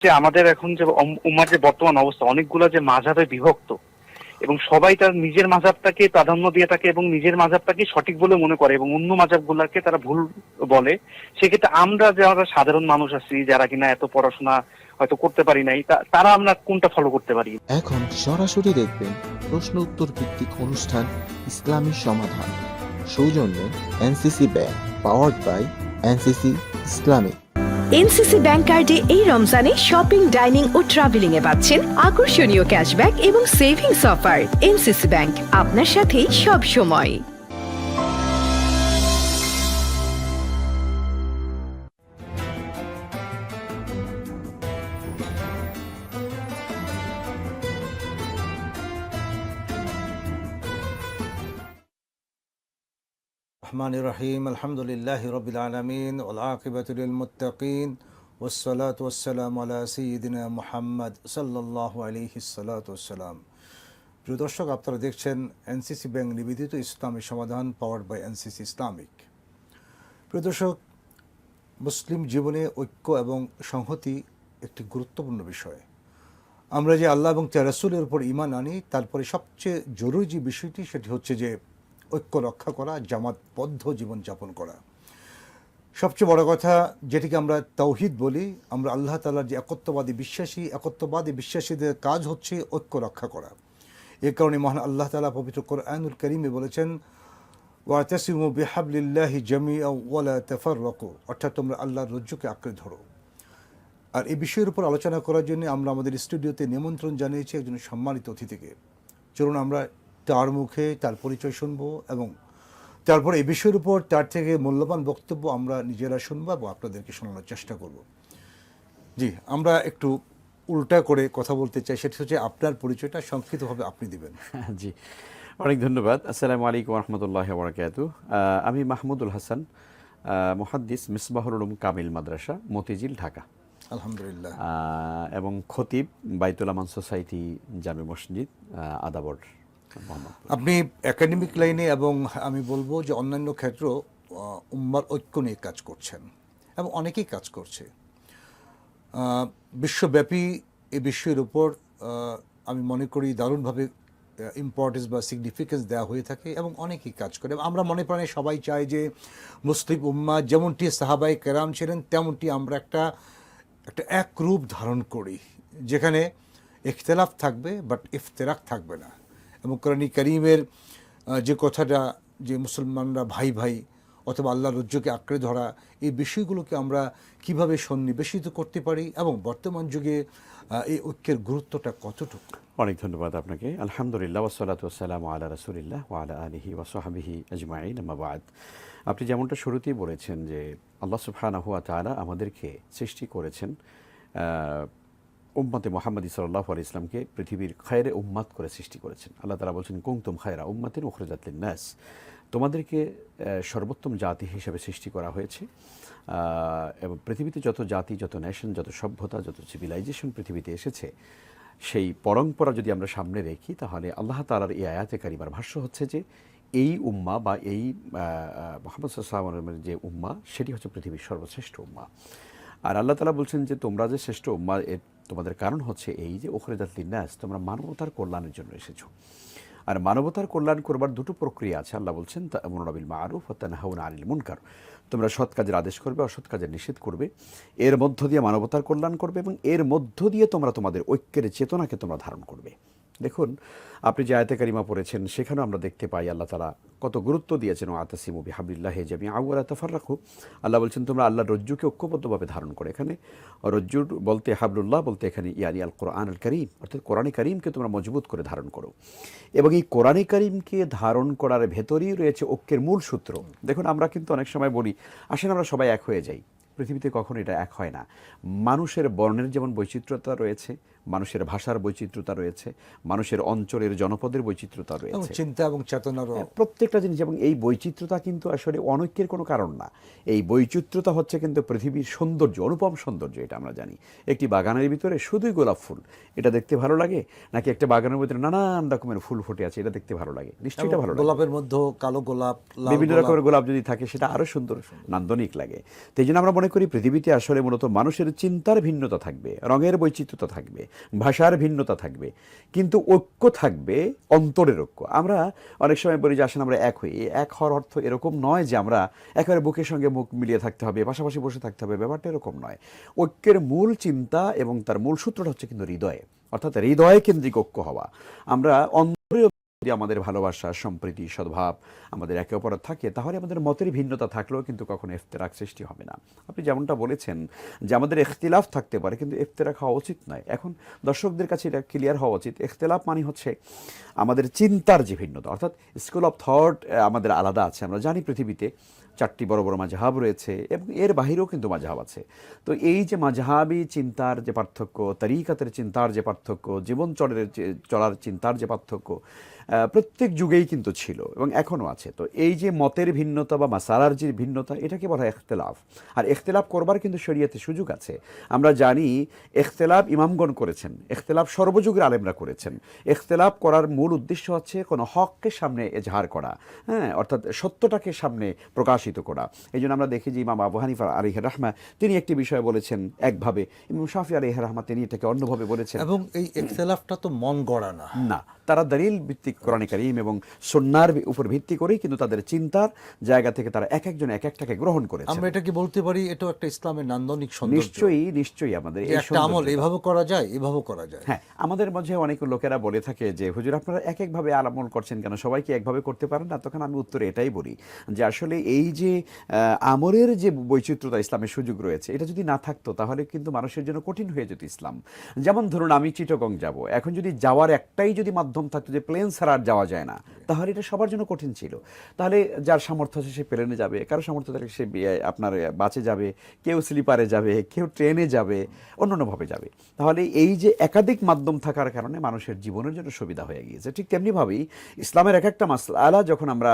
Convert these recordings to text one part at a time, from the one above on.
যে আমাদের এখন যে উম্মার যে বর্তমান অবস্থা, অনেকগুলো যে মাযহাবে বিভক্ত এবং সবাই তার নিজের মাযহাবটাকে প্রাধান্য দিয়ে থাকে এবং নিজের মাযহাবটাকে সঠিক বলে মনে করে এবং অন্য মাযহাবগুলোকে তারা ভুল বলে। সেক্ষেত্রে আমরা যারা সাধারণ মানুষ আছি, যারা কিনা এত পড়াশোনা হয়তো করতে পারি নাই, তারা আমরা কোনটা ফলো করতে পারি? এখন সরাসরি দেখবেন প্রশ্ন উত্তর ভিত্তিক অনুষ্ঠান ইসলামী সমাধান, সৌজন্যে NCC bank, powered by NCC Islamic. NCC bank কার্ডে এই রমজানে শপিং, ডাইনিং ও ট্রাভেলিং এ পাচ্ছেন আকর্ষণীয় ক্যাশব্যাক এবং সেভিংস অফার। এনসিসি ব্যাংক, আপনার সাথেই সব সময়। الرحمن الرحيم الحمد لله رب العالمين والعاقبة للمتقين والصلاة والسلام على سيدنا محمد صلى الله عليه الصلاة والسلام। প্রিয় দর্শক, আপনারা দেখছেন এনসিসি ব্যাংক নিবেদিত ইসলামী সমাধান, পাওয়ার্ড বাই এনসিসি ইসলামিক। প্রিয় দর্শক, মুসলিম জীবনে ঐক্য এবং সংহতি একটি গুরুত্বপূর্ণ বিষয়। আমরা যে আল্লাহ এবং তার রাসূলের উপর ঈমান আনি, তারপরে সবচেয়ে জরুরি যে বিষয়টি সেটি হচ্ছে যে ঐক্য রক্ষা করা, জামাতবদ্ধ জীবনযাপন করা। সবচেয়ে বড় কথা যেটিকে আমরা তাওহীদ বলি, আমরা আল্লাহ তাআলার যে একত্ববাদী বিশ্বাসীদের কাজ হচ্ছে ঐক্য রক্ষা করা। এ কারণে মহান আল্লাহ তাআলা পবিত্র কোরআনুল কারীমে বলেছেন, ওয়াতাসিমু বিহাবলিল্লাহি জামিআন ওয়া লা তাফাররাকু, অর্থাৎ তোমরা আল্লাহর রজ্জুকে আঁকড়ে ধরো। আর এই বিষয়ের উপর আলোচনা করার জন্য আমরা আমাদের স্টুডিওতে নিমন্ত্রণ জানিয়েছি একজন সম্মানিত অতিথিকে। চলুন আমরা তার মুখে তার পরিচয় শুনবো এবং তারপরে এই বিষয়ের উপর তার থেকে মূল্যবান বক্তব্য আমরা নিজেরা শুনবো এবং আপনাদেরকে শোনানোর চেষ্টা করব। জি, আমরা একটু উল্টা করে কথা বলতে চাই, সেটা হচ্ছে আপনার পরিচয়টা সংক্ষিপ্তভাবে আপনি দিবেন। জি, অনেক ধন্যবাদ। আসসালামু আলাইকুম ওয়া বারাকাতুহু। আমি মাহমুদুল হাসান, মুহাদ্দিস, মিসবাহুল উলুম কামিল মাদ্রাসা, মতিঝিল, ঢাকা। আলহামদুলিল্লাহ। এবং খতিব বাইতুল আমান সোসাইটি, জামে মসজিদ, আদাবর। আপনি একাডেমিক লাইনে এবং আমি বলবো যে অন্যান্য ক্ষেত্র উম্মার ঐক্য নিয়ে কাজ করছেন এবং অনেকেই কাজ করছে। বিশ্বব্যাপী এই বিষয়ের উপর আমি মনে করি দারুণভাবে ইম্পর্টেন্স বা সিগনিফিকেন্স দেওয়া হয়ে থাকে এবং অনেকেই কাজ করে। আমরা মনে প্রাণে সবাই চাই যে মুসলিম উম্মাহ যেমনটি সাহাবায়ে কেরাম ছিলেন তেমনটি আমরা একটা এক রূপ ধারণ করি, যেখানে ইখতিলাফ থাকবে বাট ইফতিরাক থাকবে না। এবং কোরআন কারীমের যে কথাটা যে মুসলমানরা ভাই ভাই অথবা আল্লাহর রজ্জুকে আঁকড়ে ধরা, এই বিষয়গুলোকে আমরা কিভাবে সন্নিবেশিত করতে পারি এবং বর্তমান যুগে এই ঐক্যের গুরুত্বটা কতটুকু? অনেক ধন্যবাদ আপনাকে। আলহামদুলিল্লাহ ওয়াসসালাতু ওয়াসসালামু আলা রাসূলিল্লাহ ওয়া আলা আলিহি ওয়া সাহবিহি আজমাইন, আম্মা বা'দ। আপনি যেমনটা শুরুতেই বলেছেন যে আল্লাহ সুবহানাহু ওয়া তাআলা আমাদেরকে সৃষ্টি করেছেন, উম্মতে মুহাম্মদী সাল্লাল্লাহু আলাইহি ইসলামকে পৃথিবীর খায়রে উম্মাত করে সৃষ্টি করেছেন। আল্লাহ তাআলা বলছেন, কুনতুম খায়রা উম্মাতিন উখরিজাত লিন-নাস, তোমাদেরকে সর্বোত্তম জাতি হিসেবে সৃষ্টি করা হয়েছে। এবং পৃথিবীতে যত জাতি, যত নেশন, যত সভ্যতা, যত সিভিলাইজেশন পৃথিবীতে এসেছে, সেই পরম্পরা যদি আমরা সামনে রেখি, তাহলে আল্লাহ তাআলার এই আয়াতে কারিমার ভাষ্য হচ্ছে যে এই উম্মাহ বা এই মুহাম্মদ সাল্লাল্লাহু আলাইহি ওয়াসাল্লামের যে উম্মাহ, সেটি হচ্ছে পৃথিবীর সর্বশ্রেষ্ঠ উম্মাহ। আর আল্লাহ তাআলা বলছেন যে তোমরা যে শ্রেষ্ঠ উম্মাহ, এর তোমাদের কারণ হচ্ছে এই যে উখরিজাত লিন-নাস, তোমরা মানবতার কল্যাণের জন্য এসেছো। আর মানবতার কল্যাণ করবার দুটো প্রক্রিয়া আছে। আল্লাহ বলছেন, তা'মুরুনা বিল মা'রুফ ওয়া তানহাউনা আনিল মুনকার, তোমরা সৎ কাজের আদেশ করবে, অসৎ কাজের নিষেধ করবে, এর মধ্য দিয়ে মানবতার কল্যাণ করবে এবং এর মধ্য দিয়ে তোমরা তোমাদের ঐক্যের চেতনাকে তোমরা ধারণ করবে। দেখুন, আপনি যে আয়াতে কারিমা পড়েছেন সেখানেও আমরা দেখতে পাই আল্লাহ তাআলা কত গুরুত্ব দিয়েছেন, ওয়াতাসিমু বিহাবলিল্লাহি জামিআন ওয়া লা তাফাররাকু। আল্লাহ বলছেন তোমরা আল্লাহর রজ্জুকে ঐক্যবদ্ধভাবে ধারণ করে। এখানে রজ্জুর বলতে হাবলুল্লাহ বলতে এখানে ইয়ানি আল কোরআনুল কারীম, অর্থাৎ কোরআনে কারীমকে তোমরা মজবুত করে ধারণ করো। এবং এই কোরআনে কারীমকে ধারণ করার ভেতরেই রয়েছে ঐক্যের মূল সূত্র। দেখুন, আমরা কিন্তু অনেক সময় বলি, আসেন আমরা সবাই এক হয়ে যাই। পৃথিবীতে কখনো এটা এক হয় না। মানুষের বর্ণের যেমন বৈচিত্র্যতা রয়েছে, মানুষের ভাষার বৈচিত্র্যতা রয়েছে, মানুষের অঞ্চলের জনপদের বৈচিত্র্যতা এবং রয়েছে, চিন্তা এবং চেতনারও প্রত্যেকটা জিনিস। এবং এই বৈচিত্র্যতা কিন্তু আসলে অনৈক্যের কোনো কারণ না। এই বৈচিত্র্যতা হচ্ছে কিন্তু পৃথিবীর সৌন্দর্য, অনুপম সৌন্দর্য। এটা আমরা জানি। একটি বাগানের ভিতরে শুধুই গোলাপ ফুল, এটা দেখতে ভালো লাগে, নাকি একটা বাগানের ভিতরে নানান রকমের ফুল ফুটে আছে, এটা দেখতে ভালো লাগে? নিশ্চয়ই এটা ভালো লাগে। গোলাপের মধ্যে কালো গোলাপ, লাল বিভিন্ন গোলাপ। রকমের গোলাপ যদি থাকে সেটা আরো সুন্দর, নান্দনিক লাগে। তো এই জন্য আমরা মনে করি পৃথিবীতে আসলে মূলত মানুষের চিন্তার ভিন্নতা থাকবে, রঙের বৈচিত্র্যতা থাকবে, ভাষার ভিন্নতা থাকবে, কিন্তু ঐক্য থাকবে, অন্তরের ঐক্য। আমরা অনেক সময় বলি যে আসলে আমরা এক হই। এক হওয়ার অর্থ এরকম নয় যে আমরা একেবারে বুকের সঙ্গে মুখ মিলিয়ে থাকতে হবে, পাশাপাশি বসে থাকতে হবে, ব্যাপারটা এরকম নয়। ঐক্যের মূল চিন্তা এবং তার মূল সূত্রটা হচ্ছে কিন্তু হৃদয়ে, অর্থাৎ হৃদয় কেন্দ্রিক ঐক্য হওয়া। আমরা অন্তরে যদি আমাদের ভালোবাসা, সম্প্রীতি, সদ্ভাব আমাদের একে অপরের থাকে, তাহলে আমাদের মতের ভিন্নতা থাকলেও কিন্তু কখনো ইফতেরাক সৃষ্টি হবে না। আপনি যেমনটা বলেছেন যে আমাদের ইখতিলাফ থাকতে পারে, কিন্তু ইফতেরাক হওয়া উচিত নয়। এখন দর্শকদের কাছে এটা ক্লিয়ার হওয়া উচিত, ইখতিলাফ মানে হচ্ছে আমাদের চিন্তার যে ভিন্নতা, অর্থাৎ স্কুল অফ থট আমাদের আলাদা আছে। আমরা জানি পৃথিবীতে 4টি বড় বড় মাযহাব রয়েছে এবং এর বাহিরেও কিন্তু মাযহাব আছে। তো এই যে মাযহাবী চিন্তার যে পার্থক্য, তরিকাতের চিন্তার যে পার্থক্য, জীবন চলার চিন্তার যে পার্থক্য, প্রত্যেক যুগেই কিন্তু ছিল এবং এখনও আছে। তো এই যে মতের ভিন্নতা বা মাসালার যে ভিন্নতা, এটাকে বলা হয় ইখতিলাফ। আর ইখতিলাফ করবার কিন্তু শরীয়তে সুযোগ আছে। আমরা জানি ইখতিলাফ ইমামগণ করেছেন, ইখতিলাফ সর্বযুগের আলেমরা করেছেন। ইখতিলাফ করার মূল উদ্দেশ্য হচ্ছে কোনো হককে সামনে এজহার করা, হ্যাঁ, অর্থাৎ সত্যটাকে সামনে প্রকাশিত করা। এই জন্য আমরা দেখি যে ইমাম আবু হানিফা আলাইহির রাহমা তিনি একটি বিষয় বলেছেন একভাবে, ইমাম শাফি আলাইহির রাহমা তিনি এটাকে অন্যভাবে বলেছেন। এবং এই ইখতিলাফটা তো মন গড়া না, তারা দলিল ভিত্তিক কোরআন কারীম এবং সুন্নাহর উপর ভিত্তি করেই কিন্তু তাদের চিন্তার জায়গা থেকে তারা এক একজন এক একটাকে গ্রহণ করেছে। আমরা এটা কি বলতে পারি এটাও একটা ইসলামের নান্দনিক সৌন্দর্য? নিশ্চয়ই আমাদের এই একটা আমল এভাবে করা যায়, এভাবে করা যায়। হ্যাঁ, আমাদের মাঝে অনেক লোকেরা বলে থাকে যে হুজুর আপনারা এক একভাবে আমল করছেন কেন, সবাই কি একভাবে করতে পারেন না? তখন আমি উত্তরে এটাই বলি যে আসলে এই যে আমলের যে বৈচিত্র্যতা ইসলামের সুযোগ রয়েছে, এটা যদি না থাকতো তাহলে কিন্তু মানুষের জন্য কঠিন হয়ে যেত ইসলাম। যেমন ধরুন আমি চিটাগং যাব, এখন যদি যাওয়ার একটাই যদি মাধ্যম থাকতো যে প্লেন ছাড়া আর যাওয়া যায় না, তাহলে এটা সবার জন্য কঠিন ছিল। তাহলে যার সামর্থ্য আছে সে প্লেনে যাবে, কারো সামর্থ্য থাকলে সে আপনার বাসে যাবে, কেউ স্লিপারে যাবে, কেউ ট্রেনে যাবে, অন্যান্যভাবে যাবে। তাহলে এই যে একাধিক মাধ্যম থাকার কারণে মানুষের জীবনের জন্য সুবিধা হয়ে গিয়েছে। ঠিক তেমনিভাবেই ইসলামের এক একটা মাসআলা যখন আমরা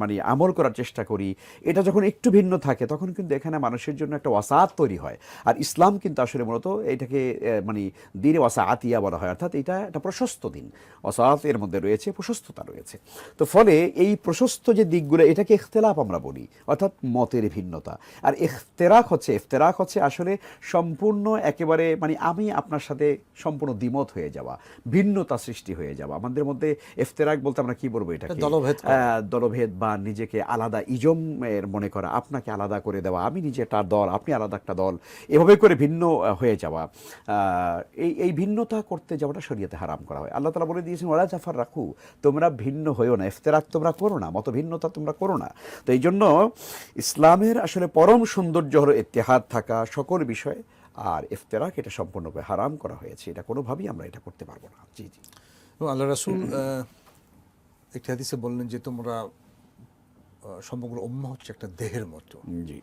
মানে আমল করার চেষ্টা করি, এটা যখন একটু ভিন্ন থাকে তখন কিন্তু এখানে মানুষের জন্য একটা ওয়াসাআত তৈরি হয়। আর ইসলাম কিন্তু আসলে মূলত এটাকে মানে দিনে ওয়াসাআতিয়া বলা হয়, অর্থাৎ এটা একটা প্রশস্ত দিন। ওয়াসাআত এর মধ্যে রয়েছে, প্রশস্ততা রয়েছে। তো ফলে এই প্রশস্ত যে দিকগুলো, এটাকে ইখতিলাফ আমরা বলি, অর্থাৎ মতের ভিন্নতা। আর ইফতেরাক হচ্ছে আসলে সম্পূর্ণ একেবারে মানে আমি আপনার সাথে সম্পূর্ণ দ্বিমত হয়ে যাওয়া, ভিন্নতা সৃষ্টি হয়ে যাওয়া। আমাদের মধ্যে ইফতেরাক বলতে আমরা কি বলবো, এটাকে দলভেদ বা নিজেকে আলাদা ইজমের মনে করা, আপনাকে আলাদা করে দেওয়া, আমি নিজে একটা দল, আপনি আলাদা একটা দল, এভাবে করে ভিন্ন হয়ে যাওয়া। এই ভিন্নতা করতে যাওয়াটা শরীয়তে হারাম করা হয়। আল্লাহ তাআলা বলে দিয়েছেন ওয়ালা তাফাররাকু, তোমরা ভিন্ন হয়েও না, ইফতেরাক তোমরা করো না, মত ভিন্নতা তোমরা করো না। তো এই জন্য ইসলামের আসলে পরম সৌন্দর্য হলো ইত্তেহাদ থাকা সকল বিষয়ে, আর ইফতেরাক এটা সম্পূর্ণভাবে হারাম করা হয়েছে। এটা কোনোভাবেই আমরা এটা করতে পারবো না। জি। এবং আল্লাহ রাসূল একটি হাদিসে বললেন যে তোমরা সমগ্র উম্মাহ হচ্ছে একটা দেহের মতো। জি।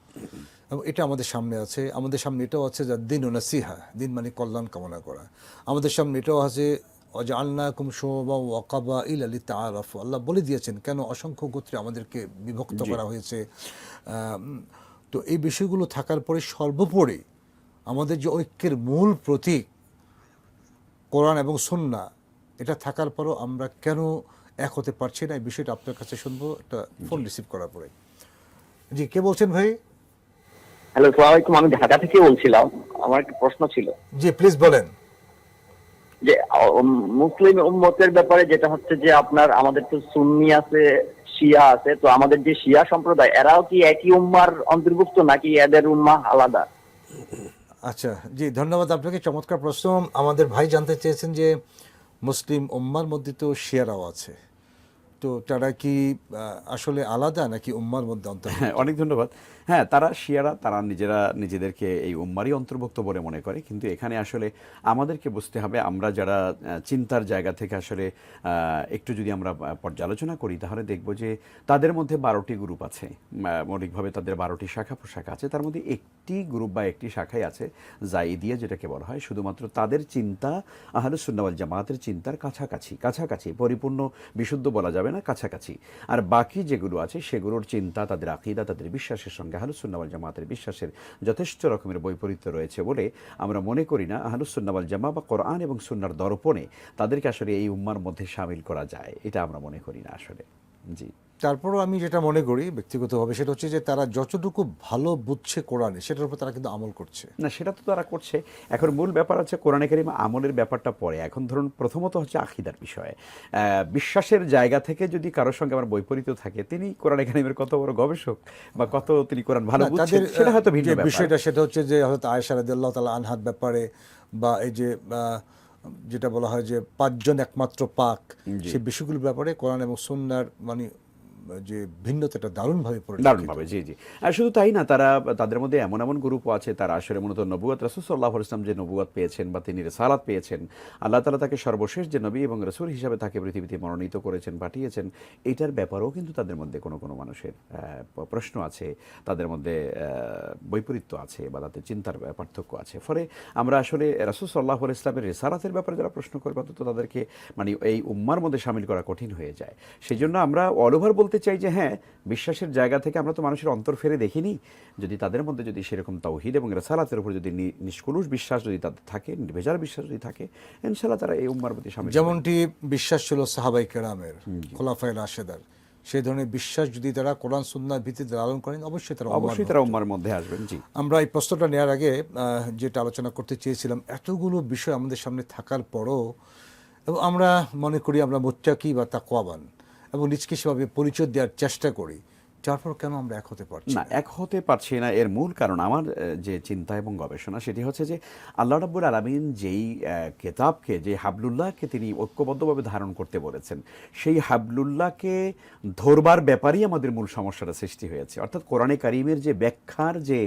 এবং এটা আমাদের সামনে আছে, আমাদের সামনে এটাও আছে যে দিন ও নাসিহা, দিন মানে কল্যাণ কামনা করা। আমাদের সামনে এটাও আছে ওয়াজআলনাকুম শুউবান ওয়া কাবাইলা লিতাআরাফু, আল্লাহ বলে দিয়েছেন কেন অসংখ্য গোত্রে আমাদেরকে বিভক্ত করা হয়েছে। তো এই বিষয়গুলো থাকার পরে সর্বোপরি আমাদের যে ঐক্যের মূল প্রতীক কোরআন এবং সুন্নাহ, এটা থাকার পরও আমরা কেন এক হতে পারছি না, এই বিষয়টা আপনার কাছে শুনবো একটা ফোন রিসিভ করার পরে। জি, কে বলছেন ভাই? হ্যালো, আসসালামু আলাইকুম। আমি ঢাকা থেকে বলছিলাম, আমার একটা প্রশ্ন ছিল। জি প্লিজ বলেন। যে মুসলিম উম্মতের ব্যাপারে যেটা হচ্ছে যে আপনার আমাদের তো সুন্নি আছে, শিয়া আছে, তো আমাদের যে শিয়া সম্প্রদায় এরাও কি একই উম্মার অন্তর্ভুক্ত নাকি এদের উম্মাহ আলাদা? আচ্ছা, জি ধন্যবাদ আপনাকে, চমৎকার প্রশ্ন। আমাদের ভাই জানতে চেয়েছেন যে মুসলিম উম্মার মধ্যে তো শিয়ারাও আছে, তো তারা কি আসলে আলাদা নাকি উম্মার মধ্যে অন্তর্ভুক্ত? হ্যাঁ, অনেক ধন্যবাদ। হ্যাঁ, তারা শিয়ারা, তারা নিজেরা নিজেদেরকে এই উম্মারই অন্তর্ভুক্ত বলে মনে করে, কিন্তু এখানে আসলে আমাদেরকে বুঝতে হবে, আমরা যারা চিন্তার জায়গা থেকে আসলে একটু যদি আমরা পর্যালোচনা করি, তাহলে দেখব যে তাদের মধ্যে 12টি গ্রুপ আছে, মৌলিকভাবে তাদের 12টি শাখা প্রশাখা আছে। তার মধ্যে একটি গ্রুপ বা একটি শাখাই আছে জাইদিয়া, যেটাকে বলা হয়, শুধুমাত্র তাদের চিন্তা আহলুস সুন্নাহ ওয়াল জামাতের চিন্তার কাছাকাছি, পরিপূর্ণ বিশুদ্ধ বলা যাবে না, কাছাকাছি। আর বাকি যেগুলো আছে সেগুলোর চিন্তা, তাদের আকীদা, তাদের বিশ্বাসের সঙ্গে আহলুস সুন্নাহ ওয়াল জামাতের বিশ্বাসের যথেষ্ট রকমের বৈপরীত্য রয়েছে বলে আমরা মনে করি না আহলুস সুন্নাহ ওয়াল জামা বা কোরআন এবং সুন্নাহর দর্পণে তাদেরকে আসলে এই উম্মার মধ্যে শামিল করা যায়, এটা আমরা মনে করি না আসলে। জি, তারপরও আমি যেটা মনে করি ব্যক্তিগতভাবে, সেটা হচ্ছে যে তারা যতটুকু ভালো বুঝছে কোরআনে, সেটার উপর তারা কিন্তু আমল করছে। না, সেটা তো তারা করছে। এখন মূল ব্যাপার হচ্ছে কোরআনে কারিম আমলের ব্যাপারটা পরে। এখন ধরুন প্রথমত হচ্ছে আকীদার বিষয়, বিশ্বাসের জায়গা থেকে যদি কারোর সঙ্গে আমার বৈপরীত্য থাকে, তিনি কোরআনে কারিমের কত বড় গবেষক বা কত তিনি কোরআন ভালো বুঝছেন, সেটা হয়তো ভিন্ন ব্যাপার। বিষয়টা সেটা হচ্ছে যে হয়তো আয়েশা রাদিয়াল্লাহু তাআলা আনহার ব্যাপারে, বা এই যে যেটা বলা হয় যে 5 জন একমাত্র পাক, সেই বিষয়গুলোর ব্যাপারে কোরআন এবং সুন্নাহর মানে যে ভিন্নতাটা দারুণভাবে দারুণভাবে, জি জি। আর শুধু তাই না, তাদের মধ্যে এমন এমন গ্রুপও আছে, তারা আসলে মূলত নবুয়ত, রাসূল সাল্লাল্লাহু আলাইহি ওয়াসাল্লাম যে নবুয়ত পেয়েছেন বা তিনি রিসালাত পেয়েছেন, আল্লাহ তাআলা তাকে সর্বশেষ যে নবী এবং রাসূল হিসাবে তাকে পৃথিবীতে মনোনীত করেছেন, পাঠিয়েছেন, এটার ব্যাপারেও কিন্তু তাদের মধ্যে কোনো কোনো মানুষের প্রশ্ন আছে, তাদের মধ্যে বৈপরীত্য আছে বা তাদের চিন্তার পার্থক্য আছে। ফলে আমরা আসলে রাসূল সাল্লাল্লাহু আলাইহি ওয়াসাল্লামের রিসালাতের ব্যাপারে যারা প্রশ্ন করবে, অন্তত তাদেরকে মানে এই উম্মার মধ্যে শামিল করা কঠিন হয়ে যায়। সেই জন্য আমরা অল ওভার বলতে চাই যে হ্যাঁ, বিশ্বাসের জায়গা থেকে আমরা তো মানুষের অন্তর ফেরে দেখিনি, যদি তাদের মধ্যে যদি সেরকম তাওহীদ এবং রিসালাতের উপর যদি নিষ্কলুষ বিশ্বাস যদি তাদের থাকে, নির্ভেজাল বিশ্বাস যদি থাকে, ইনশাআল্লাহ তারা এই উম্মার প্রতি শামিল। যেমনটি বিশ্বাস ছিল সাহাবায়ে কেরামের, খোলাফায়ে রাশেদার, সেই ধরনের বিশ্বাস যদি তারা কোরআন সুন্নাহর ভিত্তিতে লালন করেন, অবশ্যই তারা উম্মার মধ্যে আসবেন। জি, আমরা এই প্রশ্নটা নেওয়ার আগে যেটা আলোচনা করতে চেয়েছিলাম, এতগুলো বিষয় আমাদের সামনে থাকার পরও, এবং আমরা মনে করি আমরা মুত্তাকি বা তাকওয়াবান এবং নিজকে সেভাবে পরিচয় দেওয়ার চেষ্টা করি, তারপর কেন আমরা এক হতে পারছি না? এক হতে পারছি না, এর মূল কারণ আমার যে চিন্তা এবং গবেষণা, সেটি হচ্ছে যে আল্লাহ রাব্বুল আলামিন যেই কেতাবকে, যে হাবলুল্লাহকে তিনি ঐক্যবদ্ধভাবে ধারণ করতে বলেছেন, সেই হাবলুল্লাহকে ধরবার ব্যাপারেই আমাদের মূল সমস্যাটা সৃষ্টি হয়েছে। অর্থাৎ কোরআনে কারিমের যে ব্যাখ্যার যে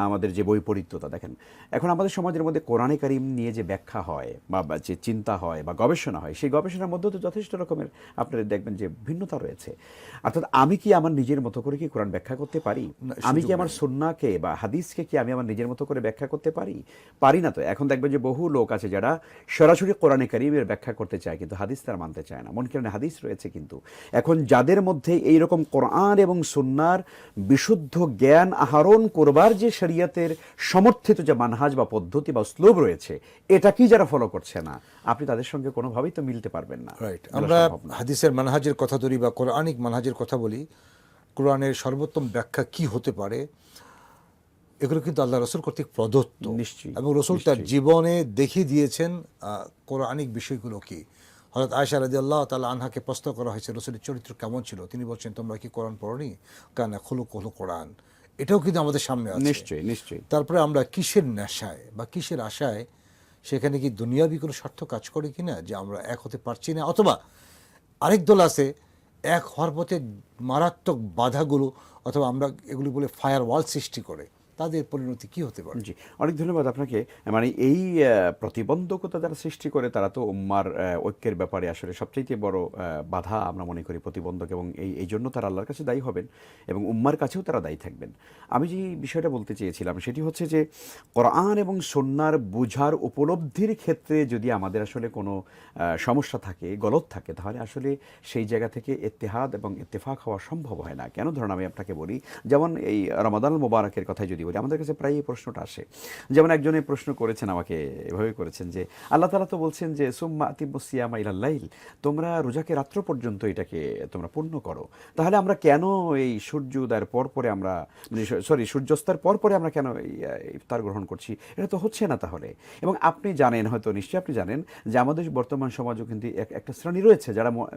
আমাদের যে বৈপরীত্যতা, দেখেন এখন আমাদের সমাজের মধ্যে কোরআনে কারিম নিয়ে যে ব্যাখ্যা হয় বা যে চিন্তা হয় বা গবেষণা হয়, সেই গবেষণার মধ্যে তো যথেষ্ট রকমের আপনারা দেখবেন যে ভিন্নতা রয়েছে। অর্থাৎ আমি কি আমার নিজের মতো করে কি কোরআন ব্যাখ্যা করতে পারি? আমি কি আমার সুন্নাহকে বা হাদিসকে কি আমি আমার নিজের মতো করে ব্যাখ্যা করতে পারি না তো। এখন দেখবেন যে বহু লোক আছে যারা সরাসরি কোরআনে কারিমের ব্যাখ্যা করতে চায়, কিন্তু হাদিস তারা মানতে চায় না। মুনকিরুন হাদিস রয়েছে, কিন্তু এখন যাদের মধ্যে এইরকম কোরআন এবং সুন্নাহর বিশুদ্ধ জ্ঞান আহরণ করবার যে শরীয়তের সমর্থিত যে মানহাজ বা পদ্ধতি বা উসলুব রয়েছে, এটা কি যারা ফলো করছে না, আপনি তাদের সঙ্গে কোনোভাবেই তো মিলতে পারবেন না। রাইট। আমরা হাদিসের মানহাজের কথা ধরি বা কোরআনিক মানহাজের কথা বলি, কোরআনের সর্বোত্তম ব্যাখ্যা কি হতে পারে, এগুলো কিন্তু আল্লাহ রসুল কর্তৃক প্রদত্ত, নিশ্চয়ই, এবং রসুল তার জীবনে দেখিয়ে দিয়েছেন কোরআনিক বিষয়গুলো কি। হযরত আয়েশা রাদিয়াল্লাহু তাআলা আনহাকে প্রশ্ন করা হয়েছে রসুলের চরিত্র কেমন ছিল, তিনি বলছেন তোমরা কি কোরআন পড়নি, কানা খুলুকুল কোরআন। এটাও কিন্তু আমাদের সামনে আছে। নিশ্চয়ই। তারপরে আমরা কিসের নেশায় বা কিসের আশায়, সেখানে কি দুনিয়াবি কোনো স্বার্থ কাজ করে কিনা যে আমরা এক হতে পারছি না, অথবা আরেক দল আছে এক হওয়ার পথে মারাত্মক বাধাগুলো, অথবা আমরা এগুলি বলে ফায়ার ওয়াল সৃষ্টি করে, তাদের পরিণতি কি হতে পারে? জি, অনেক ধন্যবাদ আপনাকে। মানে এই প্রতিবন্ধকতা যারা সৃষ্টি করে, তারা তো উম্মার ঐক্যের ব্যাপারে আসলে সবচেয়ে বড় বাধা আমরা মনে করি, প্রতিবন্ধক, এবং এই জন্য তারা আল্লাহর কাছে দায়ী হবেন এবং উম্মার কাছেও তারা দায়ী থাকবেন। আমি যে বিষয়টা বলতে চেয়েছিলাম সেটি হচ্ছে যে কোরআন এবং সুন্নাহর বুঝার উপলব্ধির ক্ষেত্রে যদি আমাদের আসলে কোনো সমস্যা থাকে, গলত থাকে, তাহলে আসলে সেই জায়গা থেকে ইত্তেহাদ এবং ইত্তেফাক হওয়া সম্ভব হয় না। কেন? ধরুন আমি আপনাকে বলি, যেমন এই রমাদানুল মুবারকের কথাই যদি বলি, আমাদের কাছে প্রায় এই প্রশ্নটা আসে। যেমন একজনে প্রশ্ন করেছেন আমাকে, এভাবে করেছেন যে আল্লাহ তাআলা তো বলছেন যে সুম্মা আতিমুস সিয়ামা ইলাল লাইল, তোমরা রোজাকে রাত্র পর্যন্ত এটাকে তোমরা পূর্ণ করো, তাহলে আমরা কেন এই সূর্যোদয়ের পরে আমরা সূর্যাস্তের পরে আমরা কেন ইফতার গ্রহণ করছি? এটা তো হচ্ছে না তাহলে। এবং আপনি জানেন, হয়তো নিশ্চয়ই আপনি জানেন যে আমাদের বর্তমান সমাজও কিন্তু একটা শ্রেণী রয়েছে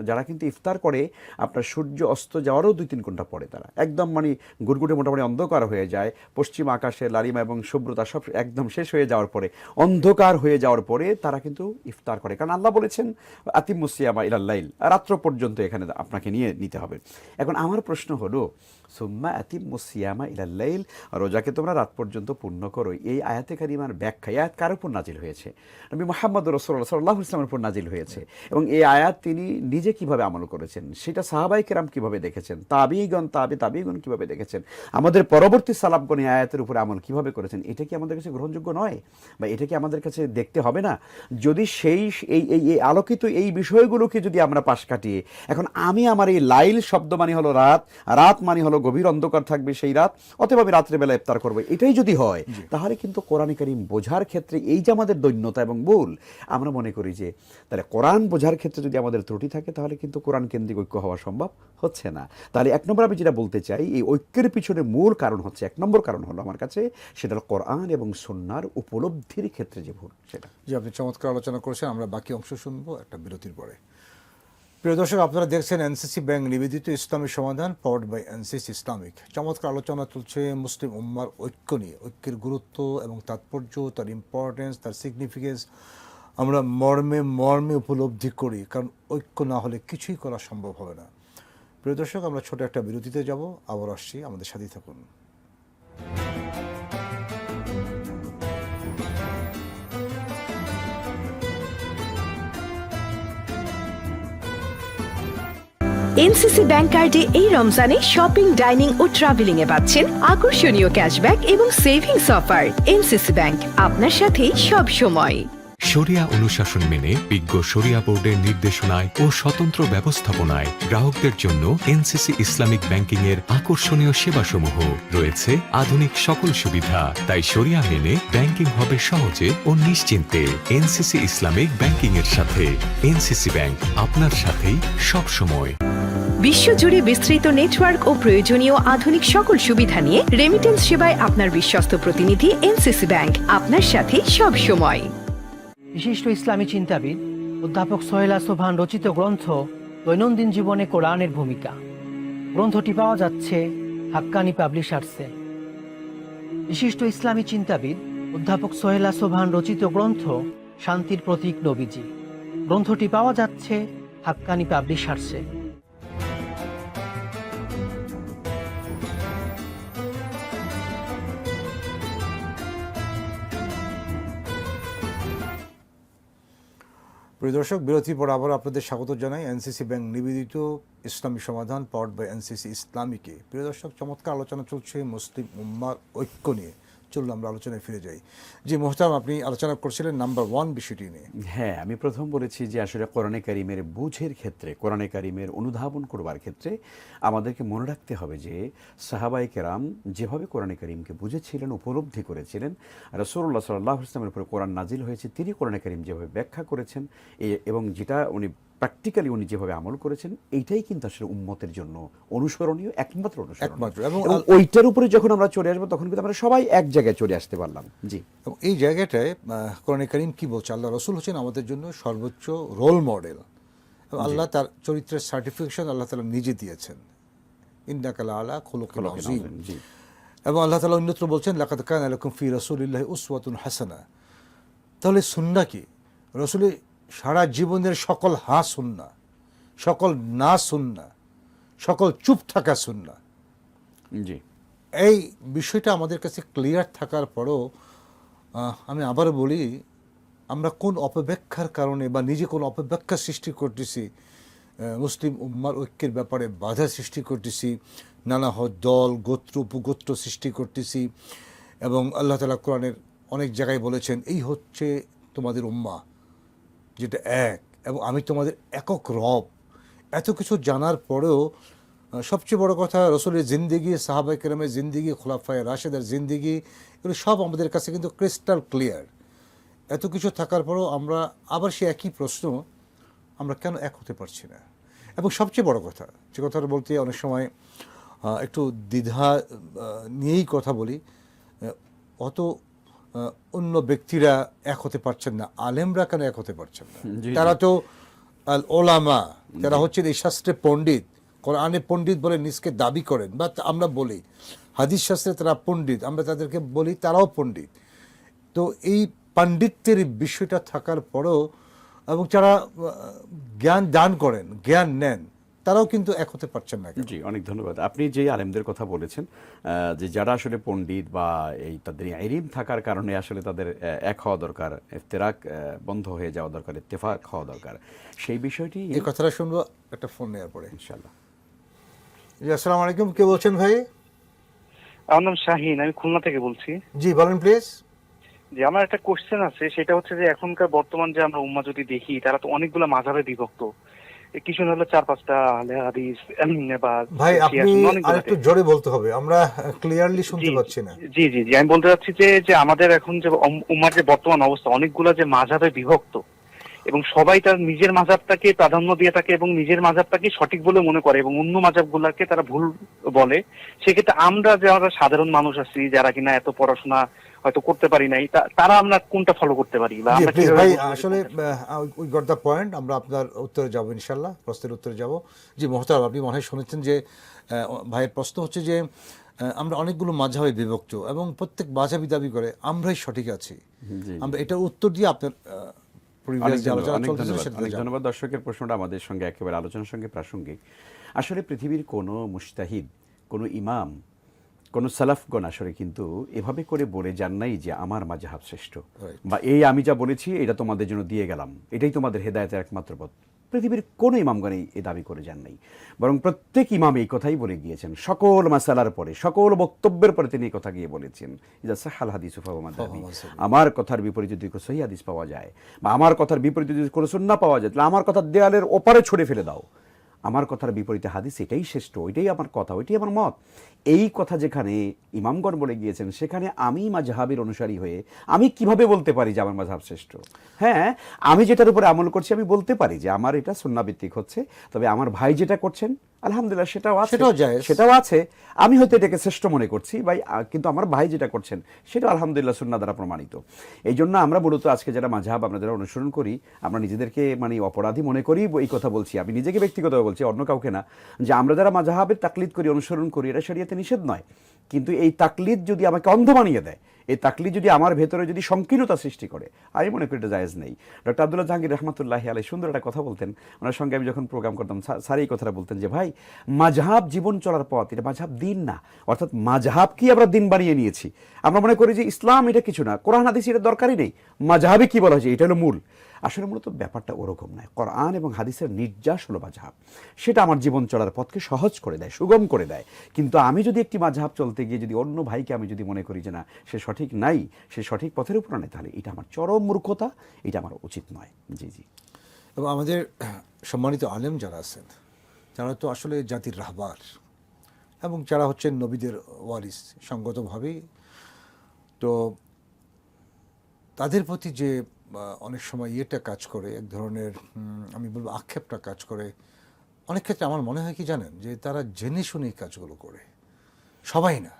যারা কিন্তু ইফতার করে আপনার সূর্য অস্ত যাওয়ারও 2-3 ঘন্টা পরে, তারা একদম মানে গুড়গুড়ে মোটামুটি অন্ধকার হয়ে যায়, পশ্চিম পশ্চিম আকাশে লালিমা এবং শুভ্রতা সব একদম শেষ হয়ে যাওয়ার পরে, অন্ধকার হয়ে যাওয়ার পরে তারা কিন্তু ইফতার করে। কারণ আল্লাহ বলেছেন আতিমুস সিয়ামা ইলাল লাইল, রাত্র পর্যন্ত এখানে আপনাকে নিতে হবে। এখন আমার প্রশ্ন হলো, সুম্মা আতিমুস সিয়ামা ইলাল লাইল, রোজাকে তোমরা রাত পর্যন্ত পূর্ণ করো, এই আয়াতে কারিমার ব্যাখ্যা, এই আয়াত কার উপর নাজিল হয়েছে? নবী মুহাম্মদ রাসূলুল্লাহ সাল্লাল্লাহু আলাইহি ওয়াসাল্লামের উপর নাজিল হয়েছে। এবং এই আয়াত তিনি নিজে কিভাবে আমল করেছেন, সেটা সাহাবায়ে কেরাম কিভাবে দেখেছেন, তাবিঈগণ তাবিঈগণ কিভাবে দেখেছেন, আমাদের পরবর্তী সালাফগণ এই আয়াতের উপরে আমল কিভাবে করেছেন, এটা কি আমাদের কাছে গ্রহণযোগ্য নয়? বা এটা কি আমাদের কাছে দেখতে হবে না? যদি সেই এই আলোকিত এই বিষয়গুলোকে যদি আমরা পাশ কাটিয়ে, এখন আমি আমার এই লাইল শব্দ মানে হলো রাত, রাত মানে হলো গভীর অন্ধকার থাকবে সেই রাত, অথবা আমি রাত্রেবেলা ইফতার করবো, এটাই যদি হয়, তাহলে কিন্তু কোরআন কারীম বোঝার ক্ষেত্রে এই যে আমাদের দৈন্যতা এবং ভুল, আমরা মনে করি যে তাহলে কোরআন বোঝার ক্ষেত্রে যদি আমাদের ত্রুটি থাকে, তাহলে কিন্তু কোরআন কেন্দ্রিক ঐক্য হওয়া সম্ভব হচ্ছে না। তাহলে এক নম্বর আমি যেটা বলতে চাই, এই ঐক্যের পিছনে মূল কারণ হচ্ছে, এক নম্বর কারণ হলো আমার কাছে, সেটা হলো কোরআন এবং সুন্নাহর উপলব্ধির ক্ষেত্রে যে ভুল সেটা। যে আপনি চমৎকার আলোচনা করেছেন, আমরা বাকি অংশ শুনবো একটা বিরতির পরে। প্রিয় দর্শক, আপনারা দেখছেন এনসিসি ব্যাংক নিবেদিত ইসলামী সমাধান, পাওয়ার্ড বাই এনসিসি ইসলামিক। চমৎকার আলোচনা চলছে মুসলিম উম্মার ঐক্য নিয়ে, ঐক্যের গুরুত্ব এবং তাৎপর্য, তার ইম্পর্টেন্স, তার সিগনিফিকেন্স আমরা মর্মে মর্মে উপলব্ধি করি, কারণ ঐক্য না হলে কিছুই করা সম্ভব হবে না। প্রিয় দর্শক, আমরা ছোট একটা বিরতিতে যাব, আবার আসছি, আমাদের সাথেই থাকুন। এনসিসি ব্যাংক কার্ডে এই রমজানে শপিং, ডাইনিং ও ট্রাভেলিং এ পাচ্ছেন আকর্ষণীয় ক্যাশব্যাক এবং সেভিংস অফার। এনসিসি ব্যাংক, আপনার সাথেই সব সময়। শরিয়া অনুশাসন মেনে বিজ্ঞ শরিয়া বোর্ডের নির্দেশনায় ও স্বতন্ত্র ব্যবস্থাপনায় গ্রাহকদের জন্য এনসিসি ইসলামিক ব্যাংকিং এর আকর্ষণীয় সেবাসমূহ রয়েছে, আধুনিক সকল সুবিধা। তাই শরিয়া মেনে ব্যাংকিং হবে সহজে ও নিশ্চিন্তে এনসিসি ইসলামিক ব্যাংকিং এর সাথে। এনসিসি ব্যাংক, আপনার সাথেই সব সময়। বিশ্বজুড়ে বিস্তৃত নেটওয়ার্ক ও প্রয়োজনীয় আধুনিক সকল সুবিধা নিয়ে রেমিটেন্স সেবায় আপনার বিশ্বস্ত প্রতিনিধি এনসিসি ব্যাংক, আপনার সাথে সব সময়। বিশিষ্ট ইসলামী চিন্তাবিদ অধ্যাপক সোহেলা সোভান রচিত গ্রন্থ দৈনন্দিন জীবনে কোরআনের ভূমিকা। গ্রন্থটি পাওয়া যাচ্ছে হাক্কানি পাবলিশার্সে। বিশিষ্ট ইসলামী চিন্তাবিদ অধ্যাপক সোহেলা সোভান রচিত গ্রন্থ শান্তির প্রতীক নবীজি। গ্রন্থটি পাওয়া যাচ্ছে হাক্কানি পাবলিশার্সে। প্রিয় দর্শক, বিরতির পর আবার আপনাদের স্বাগত জানাই এনসিসি ব্যাংক নিবেদিত ইসলামী সমাধান, পাওয়ার্ড বাই এনসিসি ইসলামিকে। প্রিয় দর্শক, চমৎকার আলোচনা চলছে মুসলিম উম্মার ঐক্য নিয়ে। চলুন আমরা আলোচনায় ফিরে যাই। জি মোহতারাম, আপনি আলোচনা করছিলেন নাম্বার 1 বিষয়টি নিয়ে। হ্যাঁ, আমি প্রথম বলেছি যে আসলে কোরআনে কারিমের বুঝের ক্ষেত্রে, কোরআনে কারিমের অনুধাবন করবার ক্ষেত্রে আমাদেরকে মনে রাখতে হবে যে সাহাবায়ে কেরাম যেভাবে কোরআনে কারিমকে বুঝেছিলেন, উপলব্ধি করেছিলেন, রাসূলুল্লাহ সাল্লাল্লাহু আলাইহি ওয়াসাল্লামের উপরে কোরআন নাজিল হয়েছে, তিনি কোরআনে কারিম যেভাবে ব্যাখ্যা করেছেন এবং যেটা উনি প্র্যাকটিক্যালি উনি যেভাবে আমল করেছেন, এইটাই কিন্তু আসলে উম্মতের জন্য অনুসরণীয়, একমাত্র অনুসরণীয়। এবং ওইটার উপরে যখন আমরা চলে আসবো, তখন কিন্তু আমরা সবাই এক জায়গায় চলে আসতে পারলাম। জি, এবং এই জায়গাটায় কোরআনে কারিম কি বলছে, আল্লাহ রাসূল হচ্ছেন আমাদের জন্য সর্বোচ্চ রোল মডেল। আল্লাহ তার চরিত্রের সার্টিফিকেশন আল্লাহ তাআলা নিজে দিয়েছেন, ইন্নাকা লাআলা খুলুকিন আযীম। এবং আল্লাহ তাআলা অন্যত্র বলছেন লাকাদ কানা লাকুম ফি রাসূলিল্লাহি উসওয়াতুন হাসানাহ। তাহলে সুন্নাহ কি? রাসূলের সারা জীবনের সকল হা সুন্নাহ, সকল না সুন্নাহ, সকল চুপ থাকা সুন্নাহ। জি, এই বিষয়টা আমাদের কাছে ক্লিয়ার থাকার পরও আমি আবার বলি, আমরা কোন অপব্যাখ্যার কারণে বা নিজে কোন অপব্যাখ্যা সৃষ্টি করতেছি, মুসলিম উম্মার ঐক্যের ব্যাপারে বাধা সৃষ্টি করতেছি, নানা দল, গোত্র, উপগোত্র সৃষ্টি করতেছি। এবং আল্লাহ তাআলা কোরআনের অনেক জায়গায় বলেছেন, এই হচ্ছে তোমাদের উম্মাহ, যেটা এক, এবং আমি তোমাদের একক রব। এত কিছু জানার পরেও সবচেয়ে বড় কথা, রাসূলের জিন্দেগি, সাহাবায়ে কেরামের জিন্দেগি, খুলাফায়ে রাশেদের জিন্দেগি, এগুলো সব আমাদের কাছে কিন্তু ক্রিস্টাল ক্লিয়ার। এত কিছু থাকার পরেও আমরা আবার সে একই প্রশ্ন, আমরা কেন এক হতে পারছি না? এবং সবচেয়ে বড় কথা, যে কথাটা বলতে অনেক সময় একটু দ্বিধা নিয়েই কথা বলি, অত অন্য ব্যক্তিরা এক হতে পারছেন না, আলেমরা কেন এক হতে পারছেন না? তারা তো আল ওলামা, তারা হচ্ছেন এই শাস্ত্রে পণ্ডিত, কোরআনে পণ্ডিত বলে নিজকে দাবি করেন, বা আমরা বলি হাদিস শাস্ত্রে তারা পণ্ডিত, আমরা তাদেরকে বলি তারাও পণ্ডিত। তো এই পাণ্ডিত্যের বিষয়টা থাকার পরেও এবং যারা জ্ঞান দান করেন, জ্ঞান নেন, তারাও কিন্তু এক হতে পারছেন না। জি, অনেক ধন্যবাদ। আপনি যে আলেমদের কথা বলেছেন, যে যারা আসলে পণ্ডিত বা এই তাদের ইলম থাকার কারণে আসলে তাদের এক হওয়া দরকার, ইফতিরাক বন্ধ হয়ে যাওয়া দরকার, ইত্তেফাক হওয়া দরকার, সেই বিষয়টি এই কথাটা শুনবো একটা ফোন নেওয়ার পরে ইনশাআল্লাহ। জি, আসসালামু আলাইকুম, কে বলছেন ভাই? আমার নাম শাহিন, আমি খুলনা থেকে বলছি। জি বলেন প্লিজ। যে আমার একটা কোশ্চেন আছে, সেটা হচ্ছে যে এখনকার বর্তমান যে আমরা উম্মাহ যদি দেখি, তারা তো অনেকগুলো মাযহাবে বিভক্ত। কিছু না হলে 4-5টা আহলে হাদিস বা ভাই আপনি অনেকগুলো আরেকটু জোরে বলতে হবে, আমরা ক্লিয়ারলি শুনতে পাচ্ছি না। জি জি জি, আমি বলতে চাচ্ছি যে আমাদের এখন যে উম্মার যে বর্তমান অবস্থা, অনেকগুলো যে মাযহাবে বিভক্ত এবং সবাই তার নিজের মাযহাবটাকে প্রাধান্য দিয়ে থাকে এবং নিজের মাযহাবটাকে সঠিক বলে মনে করে এবং অন্য মাযহাবগুলোকে তারা ভুল বলে। সেক্ষেত্রে আমরা যারা সাধারণ মানুষ আছি, যারা কিনা এত পড়াশোনা হয়তো করতে পারি নাই, তারা আমরা কোনটা ফলো করতে পারি বা আমরা কিভাবে ভাই বুঝতে আসলে উই গট দ্য পয়েন্ট, আমরা আপনার উত্তরে যাব ইনশাআল্লাহ, প্রশ্নের উত্তরে যাব। জি মোহতারাম, আপনি মনে হয় শুনেছেন যে ভাইয়ের প্রশ্ন হচ্ছে যে আমরা অনেকগুলো মাযহাবে বিভক্ত এবং প্রত্যেক মাযহাবই দাবি করে আমরাই সঠিক আছি। আমরা এটার উত্তর দিয়ে আপনার অনেক ধন্যবাদ। দর্শকের প্রশ্নটা আমাদের সঙ্গে একেবারে আলোচনার সঙ্গে প্রাসঙ্গিক। আসলে পৃথিবীর কোনো মুজতাহিদ, কোনো ইমাম, কোনো সালাফগণ আসলে কিন্তু এভাবে করে বলে যান নাই যে আমার মাযহাব শ্রেষ্ঠ, বা এই আমি যা বলেছি এটা তোমাদের জন্য দিয়ে গেলাম, এটাই তোমাদের হেদায়েতের একমাত্র পথ। পৃথিবীর কোনো ইমামগণ এই দাবি করে যান নাই, বরং প্রত্যেক ইমাম এই কথাই বলে গিয়েছেন। সকল মাসালার পরে, সকল বক্তব্যের পরে তিনি এই কথা গিয়ে বলেছেন, ইযা সাহাল হাদিসু ফাহুয়া মাযহাবি, আমার কথার বিপরীতে যদি কোনো সহিহ হাদিস পাওয়া যায় বা আমার কথার বিপরীতে যদি কোনো সুন্নাহ পাওয়া যায়, তাহলে আমার কথা দেয়ালের ওপারে ছুঁড়ে ফেলে দাও। আমার কথার বিপরীতে হাদিস এটাই শ্রেষ্ঠ, ওইটাই আমার কথা, ওইটাই আমার মত। এই কথা যেখানে ইমামগণ বলে গিয়েছেন, সেখানে আমি মাযহাবের অনুসারী হয়ে আমি কিভাবে বলতে পারি যে আমার মাযহাব শ্রেষ্ঠ? হ্যাঁ, আমি যেটার উপরে আমল করছি আমি বলতে পারি যে আমার এটা সুন্নাহ ভিত্তিক হচ্ছে, তবে আমার ভাই যেটা করছেন আলহামদুলিল্লাহ সেটাও আছে, সেটাও আছে, আমি হয়তো এটাকে শ্রেষ্ঠ মনে করছি ভাই, কিন্তু আমার ভাই যেটা করছেন সেটা আলহামদুলিল্লাহ সুন্নাহ দ্বারা প্রমাণিত। এই জন্য আমরা মূলত আজকে যারা মাযহাব আমরা যারা অনুসরণ করি, আমরা নিজেদেরকে মানে অপরাধী মনে করি, এই কথা বলছি, আমি নিজেকে ব্যক্তিগতভাবে বলছি, অন্য কাউকে না, যে আমরা যারা মাযহাবের তাকলিদ করি, অনুসরণ করি, এটা শরীয়তে নিষেধ নয়, কিন্তু এই তাকলিদ যদি আমাকে অন্ধ বানিয়ে দেয়, এই তাকলিদ যদি আমার ভেতরে যদি সংকীর্ণতা সৃষ্টি করে, আমি মনে করি এটা জায়েজ নেই। ডক্টর আব্দুল্লাহ জাহাঙ্গীর রহমাতুল্লাহি আলাইহি সুন্দর একটা কথা বলতেন, ওনার সঙ্গে আমি যখন প্রোগ্রাম করতাম, স্যার এই কথাটা বলতেন যে ভাই, মাযহাব জীবন চলার পথ, এটা মাযহাব দিন না। অর্থাৎ মাযহাব কি আমরা দিন বানিয়ে নিয়েছি, আমরা মনে করি যে ইসলাম এটা কিছু না, কোরআন হাদিস এটা দরকারই নেই, মাযহাবে কি বলা হয়েছে এটা হলো মূল। আসলে মূলত ব্যাপারটা ওরকম নয়। কোরআন এবং হাদিসের নির্যাস হলো মাযহাব, সেটা আমার জীবন চলার পথকে সহজ করে দেয়, সুগম করে দেয়। কিন্তু আমি যদি একটি মাযহাব চলতে গিয়ে যদি অন্য ভাইকে আমি যদি মনে করি যে না সে সঠিক নাই, সে সঠিক পথের উপর নেই, তাহলে এটা আমার চরম মূর্খতা, এটা আমার উচিত নয়। জি জি। এবং আমাদের সম্মানিত আলেম যারা আছেন, যারা তো আসলে জাতির রাহবার এবং যারা হচ্ছেন নবীদের ওয়ারিস সঙ্গতভাবেই, তো তাদের প্রতি যে অনেক সময় ইয়েটা কাজ করে, এক ধরনের আমি বলবো আক্ষেপটা কাজ করে, অনেক ক্ষেত্রে আমার মনে হয় কি জানেন, যে তারা জেনে শুনে এই কাজগুলো করে, সবাই না।